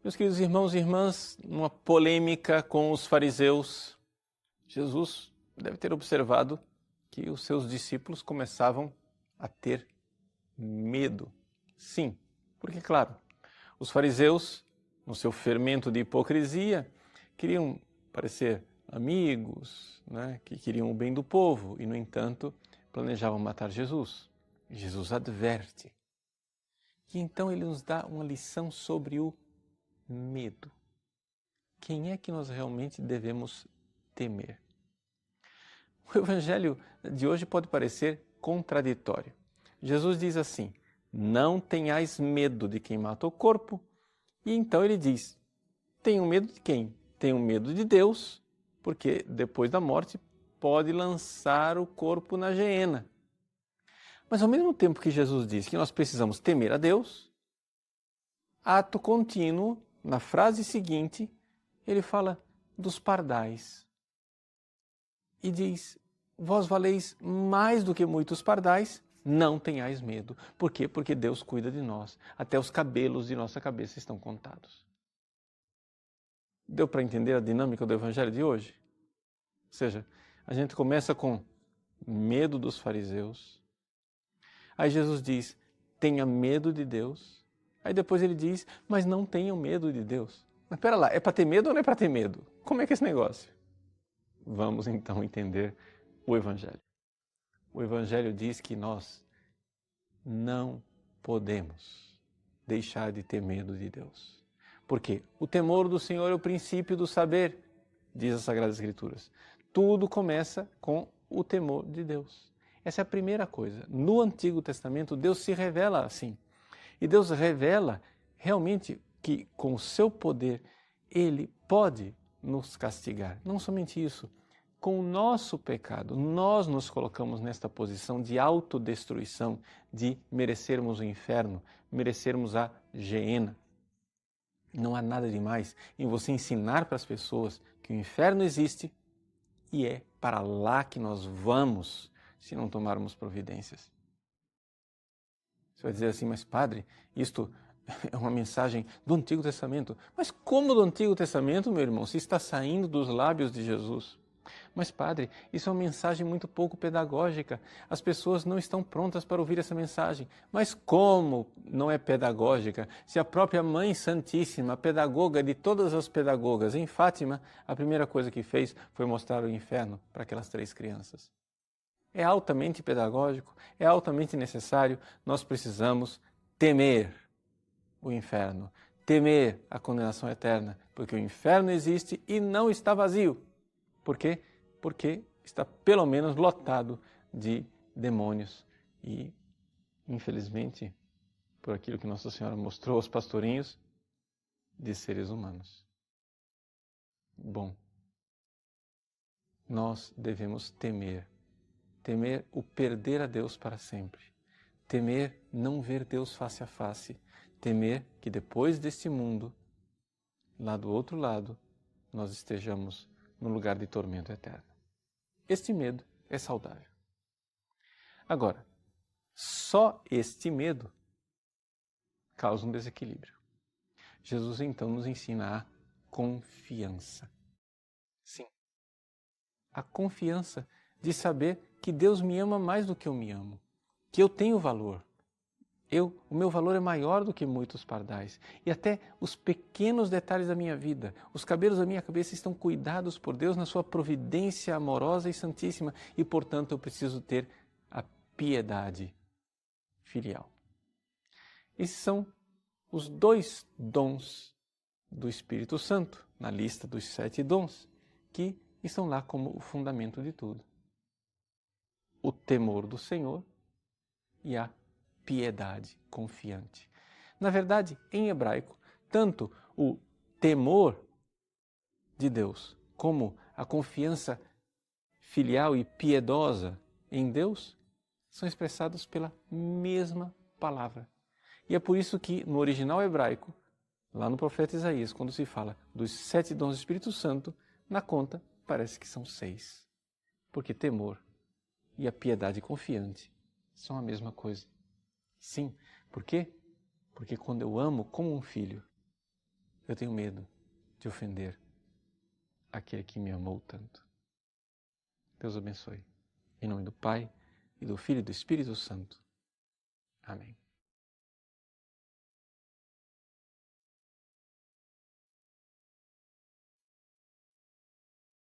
Meus queridos irmãos e irmãs, numa polêmica com os fariseus, Jesus deve ter observado que os seus discípulos começavam a ter medo. Sim, porque, claro, os fariseus, no seu fermento de hipocrisia, queriam parecer amigos, que queriam o bem do povo e, no entanto, planejavam matar Jesus. Jesus adverte. E então ele nos dá uma lição sobre o medo. Quem é que nós realmente devemos temer? O evangelho de hoje pode parecer contraditório. Jesus diz assim: não tenhais medo de quem mata o corpo. E então ele diz: tenham medo de quem? Tenham medo de Deus, porque depois da morte pode lançar o corpo na geena. Mas ao mesmo tempo que Jesus diz que nós precisamos temer a Deus, ato contínuo, na frase seguinte, ele fala dos pardais e diz: vós valeis mais do que muitos pardais, não tenhais medo. Por quê? Porque Deus cuida de nós. Até os cabelos de nossa cabeça estão contados. Deu para entender a dinâmica do evangelho de hoje? Ou seja, a gente começa com medo dos fariseus. Aí Jesus diz: tenha medo de Deus. Aí depois ele diz: mas não tenham medo de Deus. Mas espera lá, é para ter medo ou não é para ter medo? Como é que é esse negócio? Vamos então entender o Evangelho. O Evangelho diz que nós não podemos deixar de ter medo de Deus. Por quê? O temor do Senhor é o princípio do saber, diz as Sagradas Escrituras. Tudo começa com o temor de Deus. Essa é a primeira coisa. No Antigo Testamento, Deus se revela assim. E Deus revela realmente que com o seu poder Ele pode nos castigar. Não somente isso, com o nosso pecado, nós nos colocamos nesta posição de autodestruição, de merecermos o inferno, merecermos a geena. Não há nada demais em você ensinar para as pessoas que o inferno existe e é para lá que nós vamos se não tomarmos providências. Você vai dizer assim: mas padre, isto é uma mensagem do Antigo Testamento. Mas como do Antigo Testamento, meu irmão, se está saindo dos lábios de Jesus? Mas padre, isso é uma mensagem muito pouco pedagógica. As pessoas não estão prontas para ouvir essa mensagem. Mas como não é pedagógica? Se a própria Mãe Santíssima, a pedagoga de todas as pedagogas em Fátima, a primeira coisa que fez foi mostrar o inferno para aquelas 3 crianças. É altamente pedagógico, é altamente necessário. Nós precisamos temer o inferno, temer a condenação eterna, porque o inferno existe e não está vazio. Por quê? Porque está pelo menos lotado de demônios e, infelizmente, por aquilo que Nossa Senhora mostrou aos pastorinhos, de seres humanos. Bom, nós devemos temer o perder a Deus para sempre, temer não ver Deus face a face, temer que depois deste mundo, lá do outro lado, nós estejamos no lugar de tormento eterno. Este medo é saudável. Agora, só este medo causa um desequilíbrio. Jesus então nos ensina a confiança. Sim, a confiança de saber que Deus me ama mais do que eu me amo, que eu tenho valor. O meu valor é maior do que muitos pardais. E até os pequenos detalhes da minha vida, os cabelos da minha cabeça estão cuidados por Deus na sua providência amorosa e santíssima. E, portanto, eu preciso ter a piedade filial. Esses são os 2 dons do Espírito Santo, na lista dos 7 dons, que estão lá como o fundamento de tudo. O temor do Senhor e a piedade confiante. Na verdade, em hebraico, tanto o temor de Deus como a confiança filial e piedosa em Deus são expressados pela mesma palavra. E é por isso que no original hebraico, lá no profeta Isaías, quando se fala dos 7 dons do Espírito Santo, na conta parece que são 6. Porque temor e a piedade confiante são a mesma coisa. Sim, por quê? Porque quando eu amo como um filho, eu tenho medo de ofender aquele que me amou tanto. Deus abençoe. Em nome do Pai, e do Filho e do Espírito Santo. Amém.